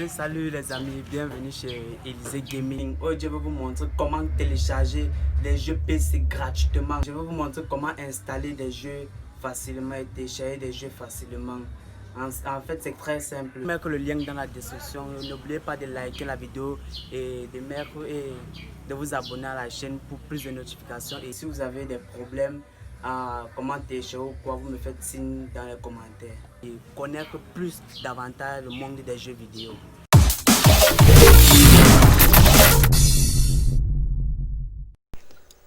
Salut les amis, bienvenue chez Élysée Gaming. Aujourd'hui, je vais vous montrer comment télécharger des jeux PC gratuitement. Je vais vous montrer comment installer des jeux facilement et télécharger des jeux facilement. En fait, c'est très simple. Mettre le lien dans la description. N'oubliez pas de liker la vidéo et de mettre et de vous abonner à la chaîne pour plus de notifications. Et si vous avez des problèmes à comment télécharger ou quoi, vous me faites signe dans les commentaires. Et connaître plus davantage le monde des jeux vidéo.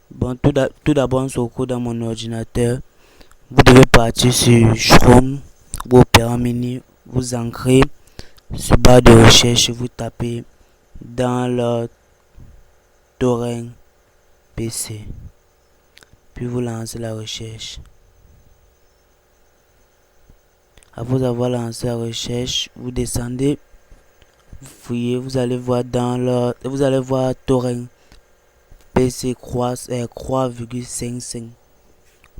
Bon, tout d'abord, on se retrouve dans mon ordinateur. Vous devez partir sur Chrome ou Opera Mini. Vous ancrez sur barre de recherche. Vous tapez dans le torrent PC. Puis vous lancez la recherche. Après avoir lancé la recherche, vous descendez, vous fouillez, vous allez voir torrent PC croix,55.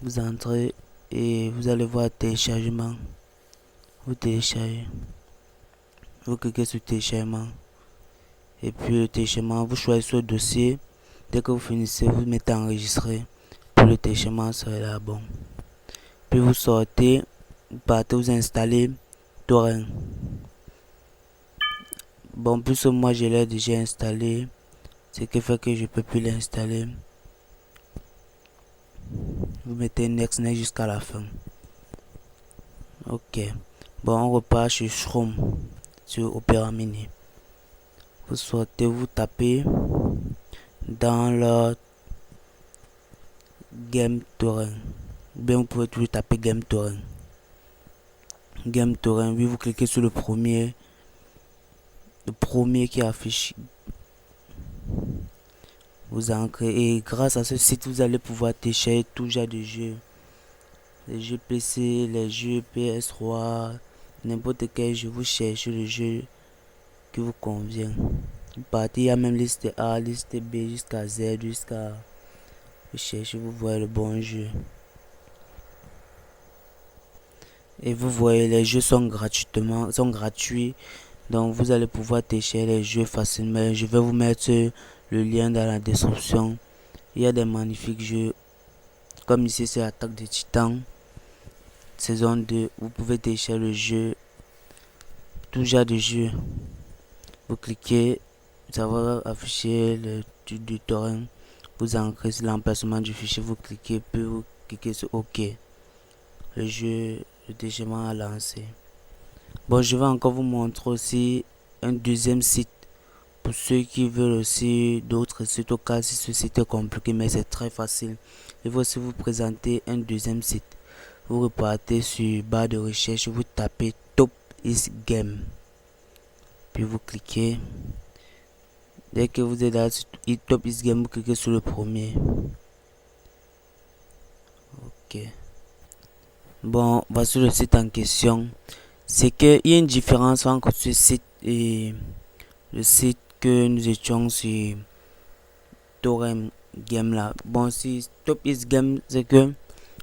Vous entrez et vous allez voir téléchargement. Vous téléchargez. Vous cliquez sur téléchargement. Et puis le téléchargement, vous choisissez le dossier. Dès que vous finissez, vous mettez enregistrer. Puis le téléchargement sera là bon. Puis vous sortez, vous partez, vous installez torrent. Bon, plus moi je l'ai déjà installé. Ce qui fait que je peux plus l'installer. Vous mettez next jusqu'à la fin. Ok. Bon, on repart sur Chrome, sur Opera Mini. Vous sortez, vous tapez dans le Game Torrent. Bien, vous pouvez toujours taper Game Torrent. Game Torrent, oui, vous cliquez sur le premier qui affiche. Vous ancrez et grâce à ce site, vous allez pouvoir télécharger tout genre de jeux. Les jeux PC, les jeux PS3, n'importe quel jeu. Vous cherchez le jeu qui vous convient. Vous partez, il y a même liste A, liste B jusqu'à Z, jusqu'à... Vous cherchez, vous voyez le bon jeu. Et vous voyez, les jeux sont gratuits. Donc vous allez pouvoir télécharger les jeux facilement. Je vais vous mettre le lien dans la description. Il y a des magnifiques jeux. Comme ici, c'est Attaque des Titans. Saison 2. Vous pouvez télécharger le jeu. Tout genre de jeu. Vous cliquez. Ça va afficher le du torrent. Vous ancrez sur l'emplacement du fichier. Vous cliquez. Puis vous cliquez sur OK. Le jeu, le téléchargement a lancé. Bon, je vais encore vous montrer aussi un deuxième site pour ceux qui veulent aussi d'autres sites au cas si ce site est compliqué, mais c'est très facile. Il va aussi vous présenter un deuxième site. Vous repartez sur barre de recherche, vous tapez Top is Game, puis vous cliquez. Dès que vous êtes là sur Top is Game, vous cliquez sur le premier. Ok. Bon, voici le site en question. C'est qu'il y a une différence entre ce site et le site que nous étions sur Torrent Game là. Bon, si Top is Game, c'est que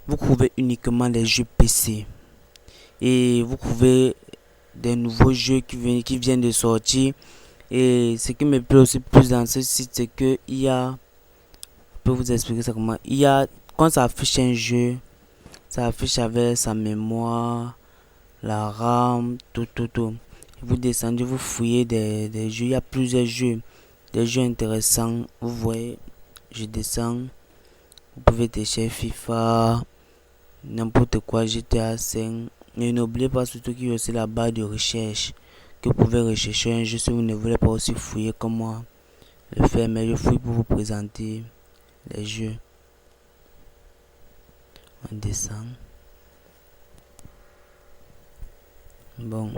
vous trouvez uniquement les jeux PC et vous trouvez des nouveaux jeux qui viennent de sortir. Et ce qui me plaît aussi plus dans ce site, c'est que il y a, je peux vous expliquer ça comment. Il y a, quand ça affiche un jeu, ça affiche avec sa mémoire, la RAM, tout. Vous descendez, vous fouillez des jeux. Il y a plusieurs jeux, des jeux intéressants. Vous voyez, je descends. Vous pouvez télécharger FIFA, n'importe quoi, GTA 5. Et n'oubliez pas surtout qu'il y a aussi la barre de recherche que vous pouvez rechercher un jeu si vous ne voulez pas aussi fouiller comme moi le faire. Mais je fouille pour vous présenter les jeux. On descend. Bon,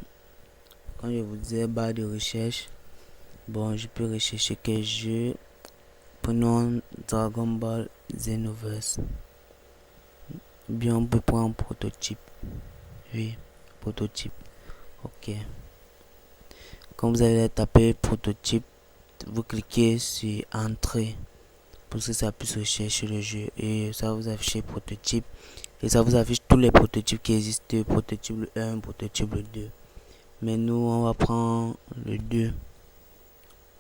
quand je vous disais barre de recherche, bon, je peux rechercher quel jeu. Prenons Dragon Ball Xenoverse. Bien, on peut prendre prototype. Oui, prototype. Ok. Quand vous allez taper prototype, vous cliquez sur entrée pour que ça puisse rechercher le jeu. Et ça vous affiche prototype. Et ça vous affiche tous les prototypes qui existent. Prototype 1, prototype 2. Mais nous, on va prendre le 2.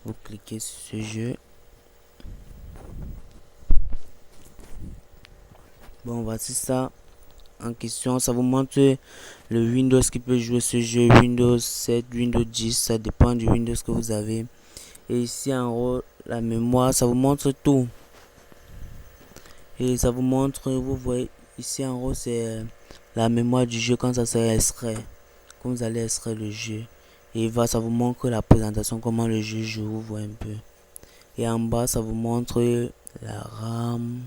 Vous cliquez sur ce jeu. Bon, voici ça en question. Ça vous montre le Windows qui peut jouer ce jeu. Windows 7, Windows 10, ça dépend du Windows que vous avez. Et ici en haut, la mémoire, ça vous montre tout. Et ça vous montre, vous voyez, ici en haut, c'est la mémoire du jeu quand ça sera extrait. Quand vous allez extraire le jeu. Et ça vous montre la présentation, comment le jeu joue, vous voyez un peu. Et en bas, ça vous montre la RAM.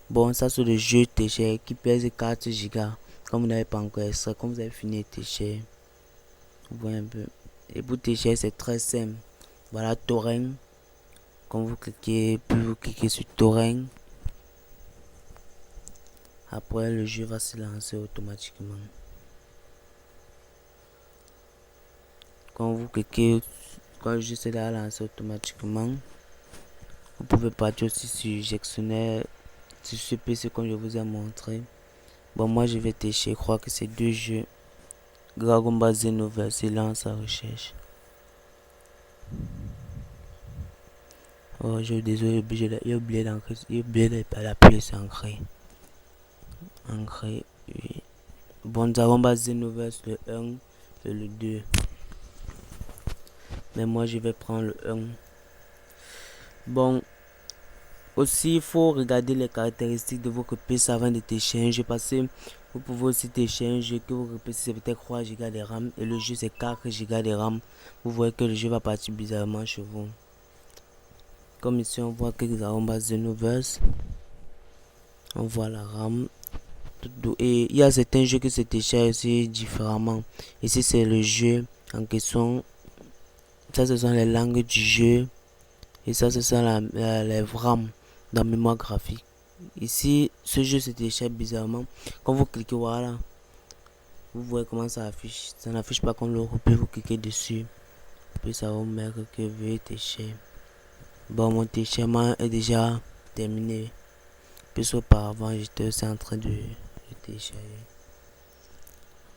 Bon, ça c'est le jeu TG qui pèse 4 Go. Comme vous n'avez pas encore extrait, comme vous avez fini TG. Vous voyez un peu. Et pour TG, c'est très simple. Voilà, torrent. Quand vous cliquez, puis vous cliquez sur torrent. Après, le jeu va se lancer automatiquement. Quand vous cliquez, quand le jeu se lance automatiquement, vous pouvez partir aussi sur gestionnaire, sur ce PC comme je vous ai montré. Bon, moi je vais tester, je crois que c'est 2 jeux. Dragon Ball Xenoverse, il lance sa recherche. Oh, désolé, j'ai oublié d'appuyer sur ancrer. Ancrer, oui. Bon, Dragon Ball Xenoverse, le 1 et le 2. Mais moi je vais prendre le 1. Bon, aussi il faut regarder les caractéristiques de votre PC avant de télécharger, parce que vous pouvez aussi télécharger que votre PC c'est peut-être 3 Go de RAM et le jeu c'est 4 Go de RAM. Vous voyez que le jeu va partir bizarrement chez vous. Comme ici on voit que Dragon Ball Xenoverse, on voit la RAM. Et il y a certains jeux qui se téléchargent aussi différemment. Ici c'est le jeu en question. Ça ce sont les langues du jeu. Et ça ce sont les RAM dans la mémoire graphique. Ici ce jeu se télécharge bizarrement. Quand vous cliquez, voilà, vous voyez comment ça affiche. Ça n'affiche pas comme l'autre. Puis vous cliquez dessus, puis ça vous met que veuillez télécharger. Bon, mon téléchargement est déjà terminé. Puis auparavant j'étais aussi en train de télécharger.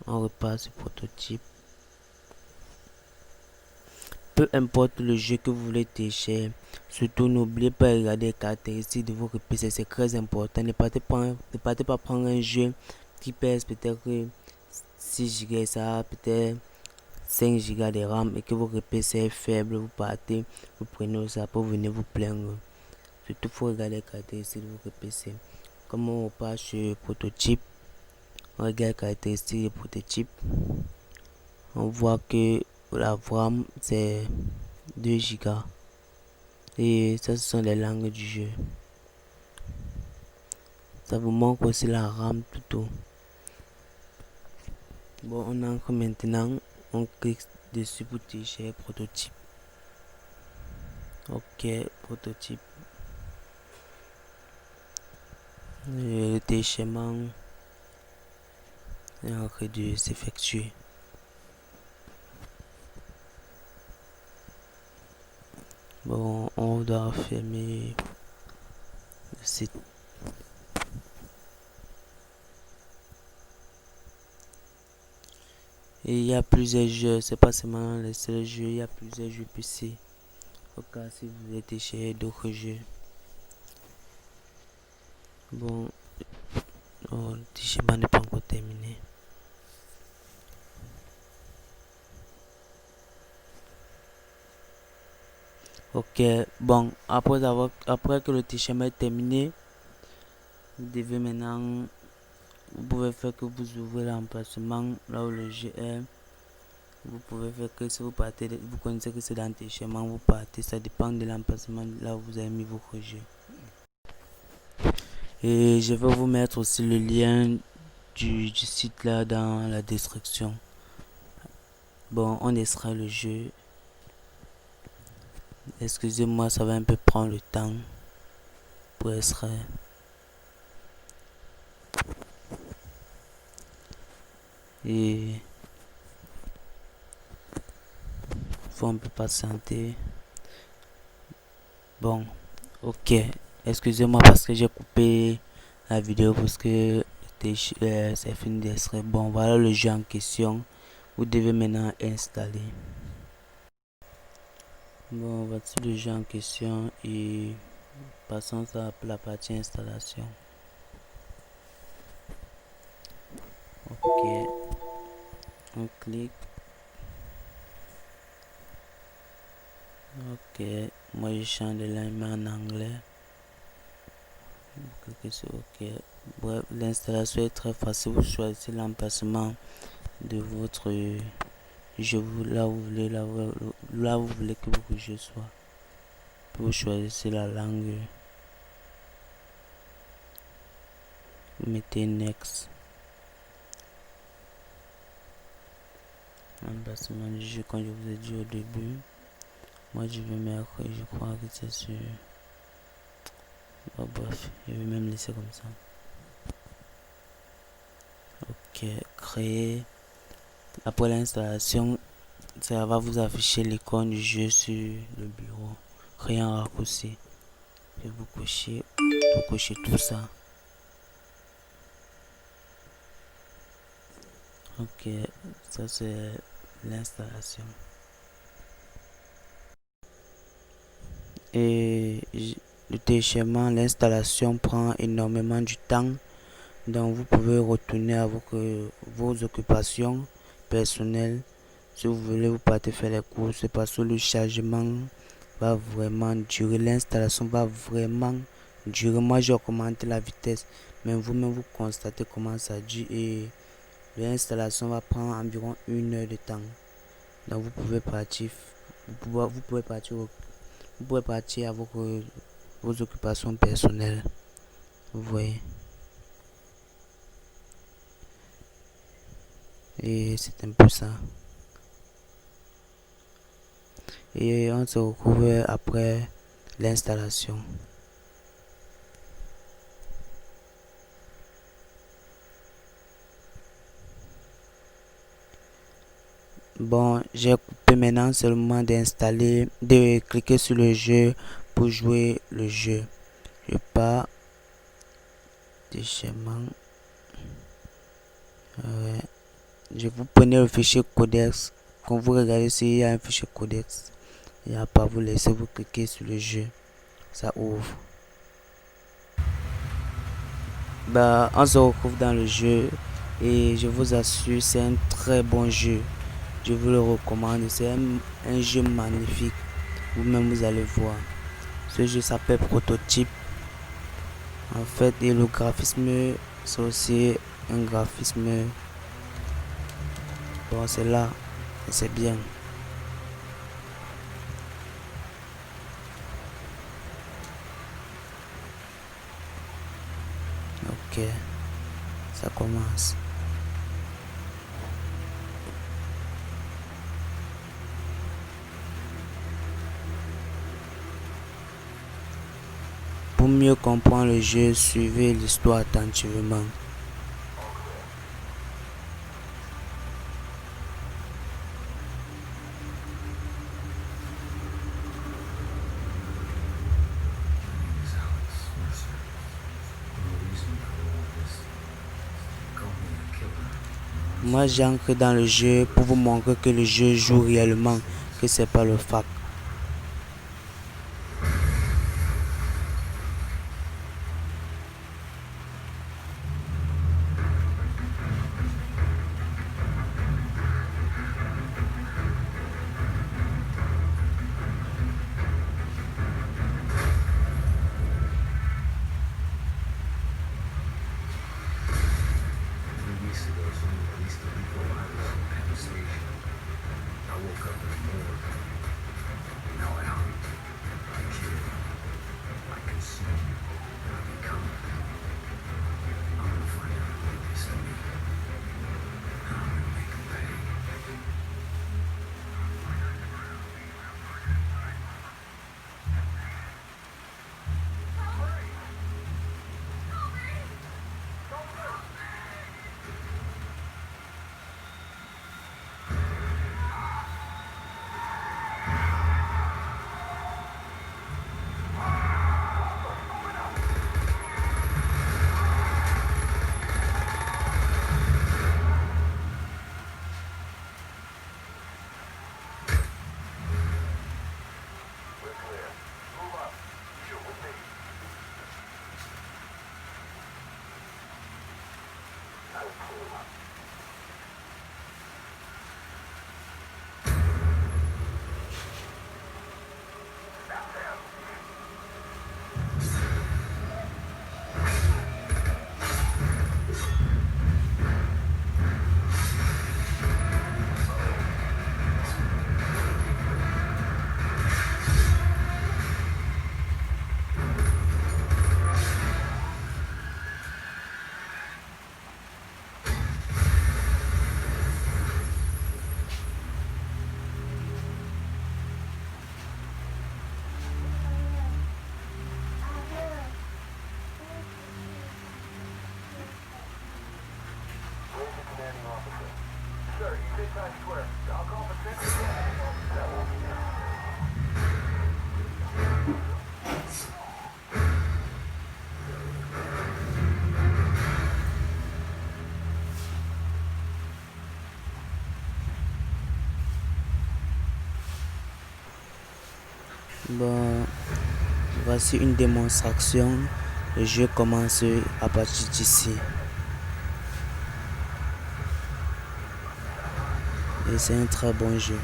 On repart sur prototype. Peu importe le jeu que vous voulez télécharger, surtout n'oubliez pas de regarder les caractéristiques de votre PC, c'est très important. Ne partez pas prendre un jeu qui pèse peut-être 6 Go, ça a peut-être 5 Go de RAM et que votre PC est faible. Vous partez, vous prenez ça pour venir vous plaindre. Surtout, il faut regarder les caractéristiques de votre PC. Comme on repart sur prototype, on regarde les caractéristiques du prototype. On voit que la RAM c'est 2 Go. Et ça, ce sont les langues du jeu. Ça vous manque aussi la RAM tout. Bon, on entre maintenant. On clique dessus pour télécharger prototype. Ok, prototype. Le téléchargement est en train de s'effectuer. Bon, on doit fermer le site. Et il y a plusieurs jeux, c'est pas seulement les seuls jeux, il y a plusieurs jeux PC. Au cas si vous voulez télécharger d'autres jeux. Bon, le téléchargement n'est pas encore terminé. Ok, bon, après que le téléchargement est terminé, vous devez maintenant, vous pouvez faire que vous ouvrez l'emplacement là où le jeu est. Vous pouvez faire que si vous partez, vous connaissez que c'est dans le téléchargement, vous partez, ça dépend de l'emplacement là où vous avez mis votre jeu. Et je vais vous mettre aussi le lien du site là dans la description. Bon, on extrait le jeu. Excusez-moi, ça va un peu prendre le temps pour extraire. Et faut un peu patienter. Bon, ok. Excusez-moi parce que j'ai coupé la vidéo parce que c'est fini d'extraire. Bon, voilà le jeu en question. Vous devez maintenant installer. Bon, voici le jeu en question et passons à la partie installation. Ok, on clique. Ok, moi je change de langue en anglais. Cliquez sur OK. Bref, l'installation est très facile. Vous choisissez l'emplacement de votre jeu, là où vous voulez, là où vous voulez que votre jeu soit. Puis vous choisissez la langue. Vous mettez Next. L'emplacement du jeu, comme je vous ai dit au début. Moi, je vais mettre, je crois que c'est sur. Oh, bref, je vais même laisser comme ça. Ok, créer. Après l'installation, ça va vous afficher l'icône du jeu sur le bureau. Créer un raccourci. Et vous cochez tout ça. Ok, ça c'est l'installation. Et le téléchargement, l'installation prend énormément du temps. Donc vous pouvez retourner à vos occupations personnelles. Si vous voulez, vous partez faire les courses parce que le chargement va vraiment durer. L'installation va vraiment durer. Moi, j'ai augmenté la vitesse, mais vous-même vous constatez comment ça dure et l'installation va prendre environ 1 heure de temps. Donc vous pouvez partir, vous pouvez partir à vos occupations personnelles. Vous voyez. Et c'est un peu ça. Et on se retrouve après l'installation. Bon, j'ai coupé maintenant, c'est le moment d'installer, de cliquer sur le jeu pour jouer le jeu. Je pars de schéma. Ouais. Je vous prenez le fichier codex. Quand vous regardez s'il y a un fichier codex, il n'y a pas, vous laissez, vous cliquez sur le jeu. Ça ouvre. Bah, on se retrouve dans le jeu et je vous assure, c'est un très bon jeu. Je vous le recommande. C'est un jeu magnifique. Vous-même, vous allez voir. Ce jeu s'appelle Prototype. En fait, et le graphisme, c'est aussi un graphisme. Bon, c'est là. C'est bien. Ok. Ça commence. Pour mieux comprendre le jeu, suivez l'histoire attentivement. Moi, j'ai ancré dans le jeu pour vous montrer que le jeu joue réellement, que c'est pas le fac. Bon, voici une démonstration. Le jeu commence à partir d'ici. Et c'est un très bon jeu.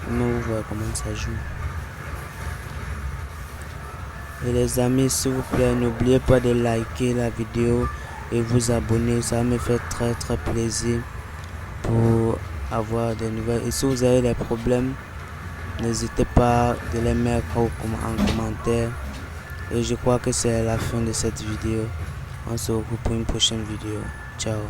Vous voyez comment ça joue. Et les amis, s'il vous plaît, n'oubliez pas de liker la vidéo et vous abonner. Ça me fait très plaisir pour avoir des nouvelles. Et si vous avez des problèmes, n'hésitez pas de les mettre en commentaire. Et je crois que c'est la fin de cette vidéo. On se retrouve pour une prochaine vidéo. Ciao.